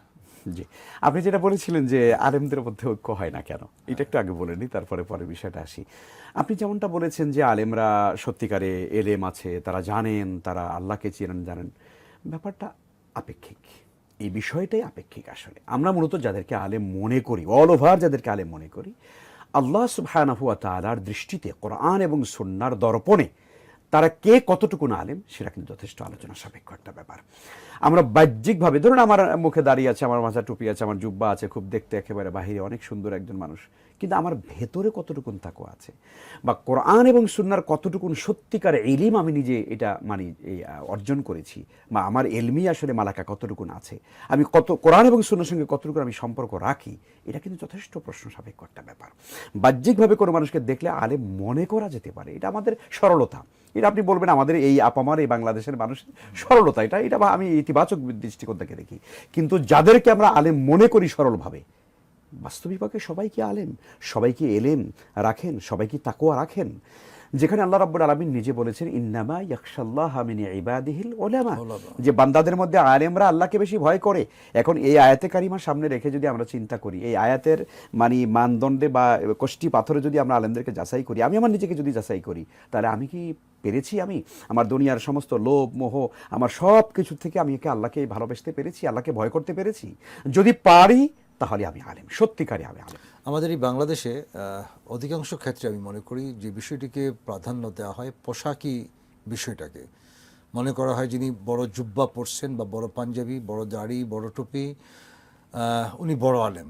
জি, আপনি যেটা বলেছিলেন যে আলেমদের মধ্যে ঐক্য হয় না কেন, এটা একটু আগে বলে নিই, তারপরে পরের বিষয়টা আসি। আপনি যেমনটা বলেছেন যে আলেমরা সত্যিকারে এলেম আছে, তারা জানেন, তারা আল্লাহকে চেনেন, জানেন, ব্যাপারটা আপেক্ষিক, এই বিষয়টাই আপেক্ষিক। আসলে আমরা মূলত যাদেরকে আলেম মনে করি, অল ওভার যাদেরকে আলেম মনে করি, আল্লাহ সুবহানাহু ওয়া তাআলার দৃষ্টিতে কোরআন এবং সুন্নাহর দর্পণে তারা কে কতটুকু আলেম, সেটা কিন্তু যথেষ্ট আলোচনা সাপেক্ষ একটা ব্যাপার। আমরা বাহ্যিকভাবে, ধরুন আমার মুখে দাঁড়িয়ে আছে, আমার মাথা টুপি আছে, আমার জুব্বা আছে, খুব দেখতে একেবারে বাহিরে অনেক সুন্দর একজন মানুষ, কিন্তু আমার ভেতরে কতটুকুন তাকওয়া আছে, বা কোরআন এবং সুন্নাহর কতটুকুন সত্যিকার ইলম আমি নিজে এটা মানে অর্জন করেছি, বা আমার এলমি আসলে মালাকা কতটুকুন আছে, আমি কত কোরআন এবং সুন্নাহর সঙ্গে কতটুকু আমি সম্পর্ক রাখি, এটা কিন্তু যথেষ্ট প্রশ্ন সাপেক্ষ একটা ব্যাপার। বাহ্যিকভাবে কোনো মানুষকে দেখলে আলেম মনে করা যেতে পারে, এটা আমাদের সরলতা, এটা আপনি বলবেন আমাদের এই আপামার এই বাংলাদেশের মানুষের সরলতা, এটা আমি ইতিবাচক দৃষ্টিকোণ থেকে দেখি। কিন্তু যাদেরকে আমরা আলেম মনে করি সরলভাবে, বাস্তবিকভাবে সবাই কি আলেম, সবাই কি এলেম রাখেন, সবাই কি তাকওয়া রাখেন? যেখানে আল্লাহ রাব্বুল আলামিন নিজে বলেছেন ইন্নামা ইয়াখশাল্লাহা মিন ইবাদিহিল উলামা, উলামা। যে বান্দাদের মধ্যে আলেমরা আল্লাহকে বেশি ভয় করে। এখন এই আয়াতে কারিমা সামনে রেখে যদি আমরা চিন্তা করি, এই আয়াতের মানে মানদণ্ডে বা কষ্টি পাথরে যদি আমরা আলেমদেরকে যাচাই করি, আমি আমার নিজেকে যদি যাচাই করি, তাহলে আমি কি পেরেছি? আমি আমার দুনিয়ার সমস্ত লোভ মোহ, আমার সব কিছু থেকে আমি আল্লাহকে ভালোবাসতে পেরেছি, আল্লাহকে ভয় করতে পেরেছি? যদি পারি তাহলে আমি আলেম, সত্যিকারে আমি আলেম। আমাদের এই বাংলাদেশে অধিকাংশ ক্ষেত্রে আমি মনে করি যে বিষয়টিকে প্রাধান্য দেওয়া হয় পোশাকি বিষয়টাকে। মনে করা হয় যিনি বড় জুব্বা পরছেন বা বড় পাঞ্জাবি, বড় দাড়ি, বড় টুপি, উনি বড় আলেম।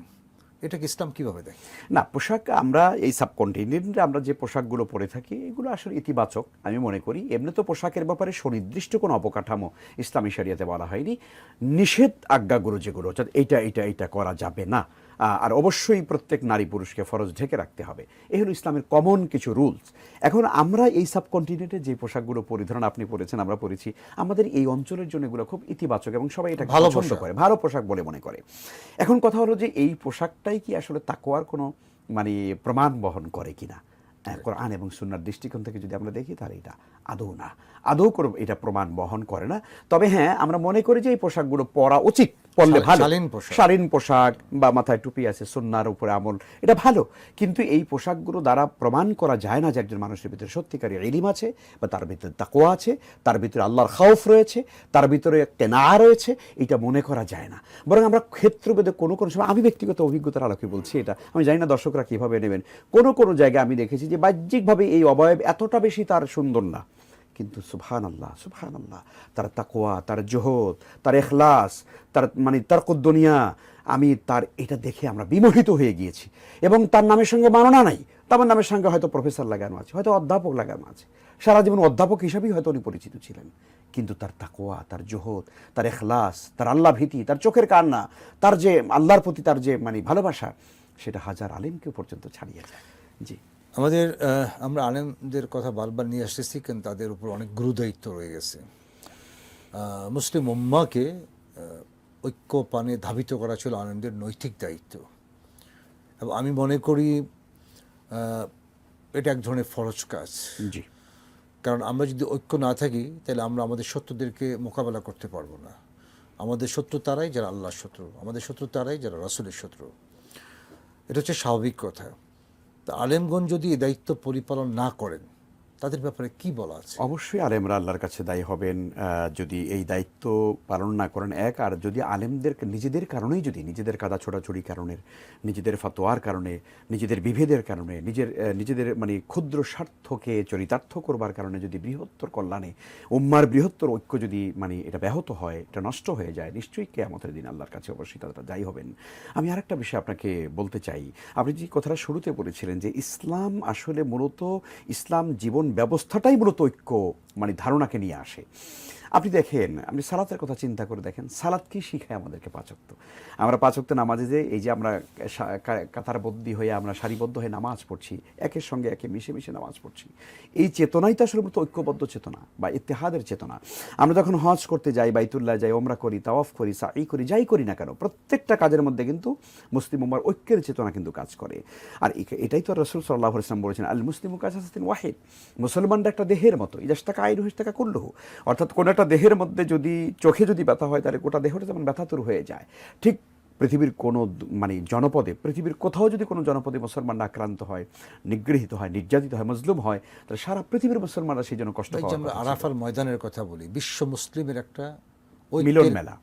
এটাকে ইসলাম কিভাবে দেখে? না, পোশাক আমরা এই সাবকন্টিনেন্টে আমরা যে পোশাকগুলো পরে থাকি এগুলো আসলে ইতিবাচক আমি মনে করি। এমনি তো পোশাকের ব্যাপারে সুনির্দিষ্ট কোনো অবকাঠামো ইসলামী শরিয়াতে বলা হয়নি। নিষেধ আজ্ঞাগুলো যেগুলো অর্থাৎ এইটা করা যাবে না, আর অবশ্যই প্রত্যেক নারী পুরুষকে ফরজ ঢেকে রাখতে হবে, এই হলো ইসলামের কমন কিছু রুলস। এখন আমরা এই সাবকন্টিনেন্টে যে পোশাকগুলো পরিধান আপনি পরেছেন, আমরা পরেছি, আমাদের এই অঞ্চলের জন্য এগুলো খুব ইতিবাচক এবং সবাই এটা ভালো পছন্দ পোশাক। করে, ভালো পোশাক বলে মনে করে। এখন কথা হলো যে এই পোশাকটাই কি আসলে তাকওয়ার কোনো মানে প্রমাণ বহন করে কিনা? কোরআন এবং সুন্নাহর দৃষ্টিকোণ থেকে যদি আমরা দেখি তাহলে এটা আদৌ করে এটা প্রমাণ বহন করে না। তবে হ্যাঁ, আমরা মনে করি যে এই পোশাকগুলো পরা উচিত, পরলে ভালো, শালীন পোশাক বা মাথায় টুপি আছে, সুন্নাহর উপরে আমল, এটা ভালো। কিন্তু এই পোশাকগুলো দ্বারা প্রমাণ করা যায় না যে একজন মানুষের ভিতরে সত্যিকারের ইলম আছে, বা তার ভিতরে তাকওয়া আছে, তার ভিতরে আল্লাহর খাউফ রয়েছে, তার ভিতরে কেনা রয়েছে, এটা মনে করা যায় না। বরং আমরা ক্ষেত্রভেদে কোনো সময়, আমি ব্যক্তিগত অভিজ্ঞতার আলোকে বলছি, এটা আমি জানি না দর্শকরা কীভাবে নেবেন, কোনো জায়গায় আমি দেখেছি যে বাহ্যিকভাবে এই অবয়ব এতটা বেশি তার সুন্দর না, কিন্তু সুবহানাল্লাহ, তার তাকওয়া, তার জোহদ, তার ইখলাস, তার মানে তারকুদ্দুনিয়া, আমি তার এটা দেখে আমরা বিমোহিত হয়ে গিয়েছি। এবং তার নামের সঙ্গে মাননা নাই, তার নামের সঙ্গে হয়তো প্রফেসর লাগানো আছে, হয়তো অধ্যাপক লাগানো আছে, সারা জীবন অধ্যাপক হিসাবেই হয়তো উনি পরিচিত ছিলেন, কিন্তু তার তাকওয়া, তার জোহদ, তার ইখলাস, তার আল্লাহ ভীতি, তার চোখের কান্না, তার যে আল্লাহর প্রতি তার যে মানে ভালোবাসা, সেটা হাজার আলেমকে পর্যন্ত ছাড়িয়ে যায়। জি, আমরা আলেমদের কথা বারবার নিয়ে আসতেছি, কিন্তু তাদের উপর অনেক গুরুদায়িত্ব রয়ে গেছে। মুসলিম উম্মাহকে ঐক্য পানে ধাবিত করা ছিল আলেমদের নৈতিক দায়িত্ব, এবং আমি মনে করি এটা এক ধরনের ফরজ কাজ। জি, কারণ আমরা যদি ঐক্য না থাকি তাহলে আমরা আমাদের শত্রুদেরকে মোকাবেলা করতে পারবো না। আমাদের শত্রু তারাই যারা আল্লাহর শত্রু, আমাদের শত্রু তারাই যারা রাসূলের শত্রু। এটা হচ্ছে স্বাভাবিক কথা। তা আলেমগণ যদি এই দায়িত্ব পরিপালন না করেন, তাদের ব্যাপারে কি বলা আছে? অবশ্যই আলেমরা আল্লাহর কাছে দায়ী হবেন যদি এই দায়িত্ব পালন না করেন, এক। আর যদি আলেমদের নিজেদের কারণেই, যদি নিজেদের কাদা ছোড়াছুড়ি কারণে, নিজেদের ফতোয়ার কারণে, নিজেদের বিভেদের কারণে, নিজেদের মানে ক্ষুদ্র স্বার্থকে চরিতার্থ করবার কারণে যদি বৃহত্তর কল্যাণে উম্মার বৃহত্তর ঐক্য যদি মানে এটা ব্যাহত হয়, এটা নষ্ট হয়ে যায়, নিশ্চয়ই কিয়ামতের দিন আল্লাহর কাছে অবশ্যই তারা দায়ী হবেন। আমি আরেকটা বিষয় আপনাকে বলতে চাই। আপনি যে কথাটা শুরুতে বলেছিলেন যে ইসলাম আসলে মূলত, ইসলাম জীবন ব্যবস্থাটাই মূলত ঐক্য মানে ধারণাকে নিয়ে আসে। আপনি দেখেন, আপনি সালাতের কথা চিন্তা করে দেখেন, সালাত কি শিখায় আমাদেরকে? 5 ওয়াক্ত। আমরা 5 ওয়াক্ত নামাজে যে এই যে আমরা কাতারবদ্ধ হয়ে আমরা সারিবদ্ধ হয়ে নামাজ পড়ছি, একের সঙ্গে একে মিশে নামাজ পড়ছি, এই চেতনাই তো আসলে মূলত ঐক্যবদ্ধ চেতনা বা ইত্তেহাদের চেতনা। আমরা যখন হজ করতে যাই, বাইতুল্লাহ যাই, ওমরা করি, তাওয়াফ করি, সাই করি, যাই করি না কেন, প্রত্যেকটা কাজের মধ্যে কিন্তু মুসলিম উম্মার ঐক্যের চেতনা কিন্তু কাজ করে। আর এটাই তো রাসূল সাল্লাল্লাহু আলাইহি ওয়াসাল্লাম বলেছেন, আল মুসলিমু কাজাসাতিন ওয়াহিদ, মুসলমানরা একটা দেহের মতো, ইজাশতাকা আইনুহু ইশতাকা কুল্লুহু, অর্থাৎ কোন একটা দেহের মধ্যে যদি চোখে যদি ব্যথা হয় তাহলে গোটা দেহটা যেমন ব্যথাতুর হয়ে যায়, ঠিক পৃথিবীর কোনো মানে জনপদে, পৃথিবীর কোথাও যদি কোনো জনপদে মুসলমানরা আক্রান্ত হয়, নিগৃহীত হয়, নির্যাতিত হয়, মজলুম হয়, তাহলে সারা পৃথিবীর মুসলমানরা সেই জন্য কষ্ট পায়। আমরা আরাফার ময়দানের কথা বলি, বিশ্ব মুসলিমের একটা মিলন মেলা,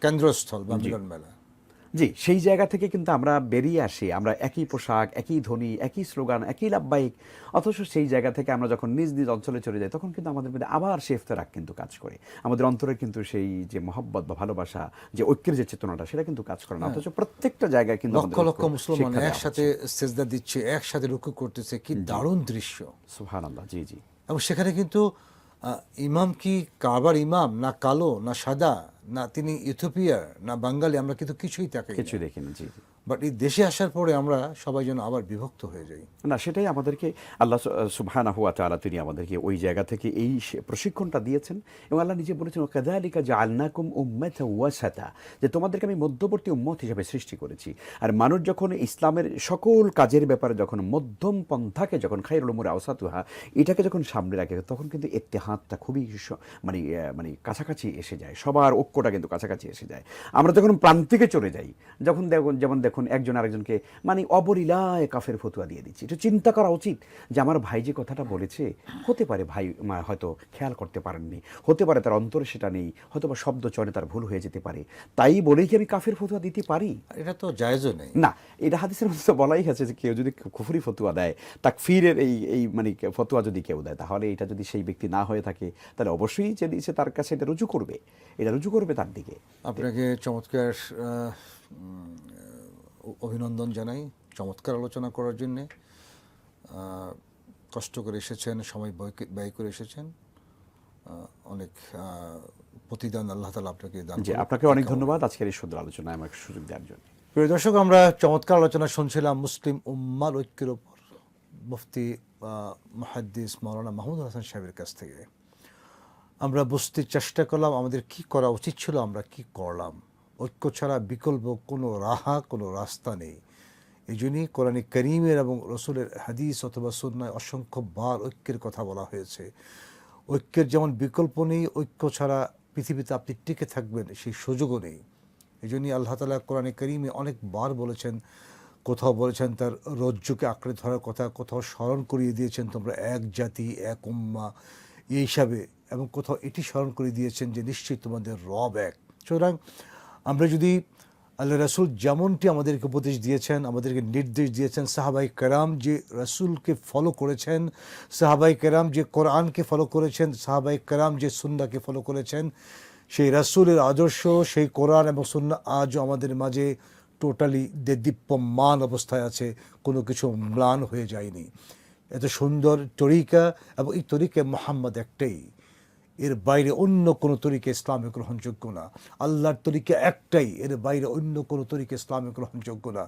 কেন্দ্রস্থল বা মিলন মেলা। জি, সেই জায়গা থেকে কিন্তু আমরা বেরিয়ে আসি, আমরা একই পোশাক, একই ধ্বনি, একই স্লোগান, একই লাব্বাইক, অথচ সেই জায়গা থেকে আমরা যখন নিজ অঞ্চলে চলে যাই তখন কিন্তু আমাদের মধ্যে আবার সে ইফতেরাক কিন্তু কাজ করে। আমাদের অন্তরে কিন্তু সেই যে মহব্বত বা ভালোবাসা, যে ঐক্যের যে চেতনাটা, সেটা কিন্তু কাজ করে না। অথচ প্রত্যেকটা জায়গায় কিন্তু লক্ষ লক্ষ মুসলমান একসাথে সেজদা দিচ্ছে, একসাথে রুকু করতেছে, কি দারুণ দৃশ্য! সুবহানাল্লাহ। জি জি। এবং সেখানে কিন্তু ইমাম কি কাবার ইমাম, না কালো, না সাদা, না তিনি ইথিওপিয়ার, না বাঙালি, আমরা কিন্তু কিছুই দেখি, কিছু দেখি না। জি জি। বাট এই দেশে আসার পরে আমরা সবাই যেন আবার বিভক্ত হয়ে যাই। না, সেটাই আমাদেরকে আল্লাহ সুবহানাহু ওয়া তাআলা তিনি আমাদেরকে ওই জায়গা থেকে এই প্রশিক্ষণটা দিয়েছেন এবং আল্লাহ নিজে বলেছেন কাযালিকা জাআলনাকুম উম্মাতাও ওয়াসাতা, যে তোমাদেরকে আমি মধ্যবর্তী উম্মত হিসেবে সৃষ্টি করেছি। আর মানুষ যখন ইসলামের সকল কাজের ব্যাপারে যখন মধ্যম পন্থাকে যখন খায়রুল উমুরি আওসাতুহা এটাকে যখন সামনে রাখে তখন কিন্তু ইত্তেহাদটা খুবই মানে মানে কাছাকাছি এসে যায়, সবার ঐক্যটা কিন্তু কাছাকাছি এসে যায়। আমরা যখন প্রান্তিকে চলে যাই, যখন যেমন দেখুন একজন আরেকজনকে মানে অবলীলায় কাফের ফতুয়া দিয়ে দিচ্ছি, একটু চিন্তা করা উচিত যে আমার ভাই যে কথাটা বলেছে হতে পারে ভাই হয়তো খেয়াল করতে পারেননি, হতে পারে তার অন্তরে সেটা নেই, হয়তো বা শব্দ চয়নে তার ভুল হয়ে যেতে পারে, তাই বলেই কি আমি কাফের ফতুয়া দিতে পারি? এটা তো জায়েজও নেই। না, এটা হাদিসের মধ্যে তো বলাই আছে যে কেউ যদি কুফরি ফতুয়া দেয়, তাকফিরের এই মানে ফতুয়া যদি কেউ দেয়, তাহলে এটা যদি সেই ব্যক্তি না হয়ে থাকে তাহলে অবশ্যই যে দিয়েছে তার কাছে এটা রুজু করবে তার দিকে। আপনাকে চমৎকার অভিনন্দন জানাই চমৎকার আলোচনা করার জন্যে। কষ্ট করে এসেছেন, সময় ব্যয় করে এসেছেন, অনেক প্রতিদান আল্লাহ তাআলা আপনাকে দান করুন। আপনাকে অনেক ধন্যবাদ আজকের এই সুন্দর আলোচনায় আমাকে সুযোগ দেওয়ার জন্য। প্রিয় দর্শক, আমরা চমৎকার আলোচনা শুনছিলাম মুসলিম উম্মার ঐক্যের উপর মুফতি মুহাদ্দিস মাওলানা মাহমুদুল হাসান সাহেবের কাছ থেকে। আমরা বুঝতে চেষ্টা করলাম আমাদের কি করা উচিত ছিল, আমরা কি করলাম। ঐক্য ছাড়া বিকল্প কোনো কোনো রাস্তা নেই। এই জন্যই কোরআনে কারীমের এবং রসুলের হাদিস অথবা সুন্নায় অসংখ্যবার ঐক্যের কথা বলা হয়েছে। ঐক্যের যেমন বিকল্প নেই, ঐক্য ছাড়া পৃথিবীতে আপনি টিকে থাকবেন সেই সুযোগও নেই। এই জন্যই আল্লাহ তাআলা কোরআনে কারীমে অনেকবার বলেছেন, কোথাও বলেছেন তার রজ্জুকে আঁকড়ে ধরার কথা, কোথাও স্মরণ করিয়ে দিয়েছেন তোমরা এক জাতি এক উম্মাহ এই হিসাবে, এবং কোথাও এটি স্মরণ করিয়ে দিয়েছেন যে নিশ্চয়ই তোমাদের রব এক। সুতরাং আমরা যদি আল্লাহ রাসূল যেমনটি আমাদেরকে উপদেশ দিয়েছেন, আমাদেরকে নির্দেশ দিয়েছেন, সাহাবায়ে কেরাম যে রাসূলকে ফলো করেছেন, সাহাবায়ে কেরাম যে কোরআনকে ফলো করেছেন, সাহাবায়ে কেরাম যে সুন্নাহকে ফলো করেছেন, সেই রাসূলের আদর্শ, সেই কোরআন এবং সুন্নাহ আজও আমাদের মাঝে টোটালি দেদীপ্যমান অবস্থায় আছে, কোনো কিছু ম্লান হয়ে যায়নি। এত সুন্দর তরিকা, এবং এই তরিকা মুহাম্মদ একটাই, এর বাইরে অন্য কোনো তরিকা ইসলামে গ্রহণযোগ্য না। আল্লাহর তরিকা একটাই, এর বাইরে অন্য কোনো তরিকা ইসলামে গ্রহণযোগ্য না।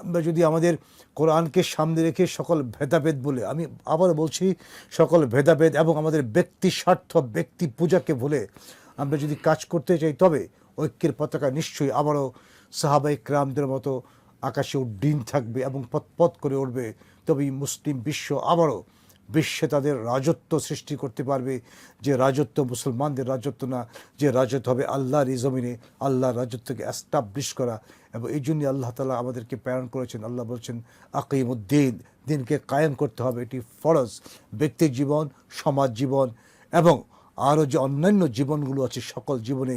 আমরা যদি আমাদের কোরআনকে সামনে রেখে সকল ভেদাভেদ বলে, আমি আবার বলছি সকল ভেদাভেদ এবং আমাদের ব্যক্তি স্বার্থ ব্যক্তি পূজাকে ভুলে আমরা যদি কাজ করতে চাই, তবে ঐক্যের পতাকা নিশ্চয়ই আবারও সাহাবায়ে কেরামদের মতো আকাশে উড্ডীন থাকবে এবং পথ করে উঠবে। তবেই মুসলিম বিশ্ব আবারও বিশ্বে তাদের রাজত্ব সৃষ্টি করতে পারবে, যে রাজত্ব মুসলমানদের রাজত্ব না, যে রাজত্ব হবে আল্লাহর এই জমিনে, আল্লাহর রাজত্বকে এস্টাবলিশ করা। এবং এই জন্যই আল্লাহ তাআলা আমাদেরকে প্রেরণ করেছেন। আল্লাহ বলছেন আকিমুদ্দিন, দিনকে কায়েম করতে হবে, এটি ফরজ। ব্যক্তি জীবন, সমাজ জীবন এবং আরও যে অন্যান্য জীবনগুলো আছে, সকল জীবনে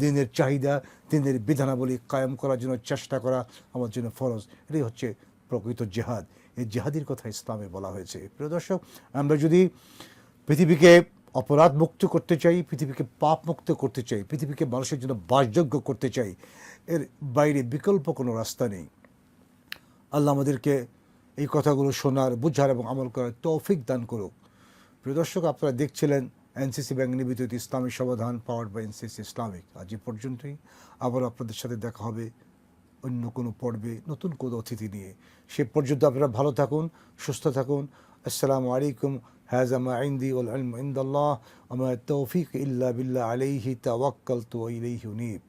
দিনের চাহিদা, দিনের বিধানাবলী কায়েম করার জন্য চেষ্টা করা আমার জন্য ফরজ। এটাই হচ্ছে প্রকৃত জিহাদ। এই জিহাদির কথা ইসলামে বলা হয়েছে। প্রিয় দর্শক, আমরা যদি পৃথিবীকে অপরাধ মুক্ত করতে চাই, পৃথিবীকে পাপ মুক্ত করতে চাই, পৃথিবীকে মানুষের জন্য বাসযোগ্য করতে চাই, এর বাইরে বিকল্প কোনো রাস্তা নেই। আল্লাহ আমাদেরকে এই কথাগুলো শোনার, বুঝার এবং আমল করার তৌফিক দান করুক। প্রিয় দর্শক, আপনারা দেখছিলেন এনসিসি ব্যাংক নিবেদিত ইসলামী সমাধান, পাওয়ার্ড বাই এনসিসি ইসলামিক। আজ এ পর্যন্তই। আবার আপনাদের সাথে দেখা হবে অন্য কোনো পর্বে নতুন কোনো অতিথি নিয়ে। সে পর্যন্ত আপনারা ভালো থাকুন, সুস্থ থাকুন। আসসালামু আলাইকুম। হাযা মা ইনদি ওয়াল ইলমু ইনদাল্লাহ ওয়া মা তাওফীক ইল্লা বিল্লাহ আলাইহি তাওয়াক্কালতু ওয়া ইলাইহি উনীব।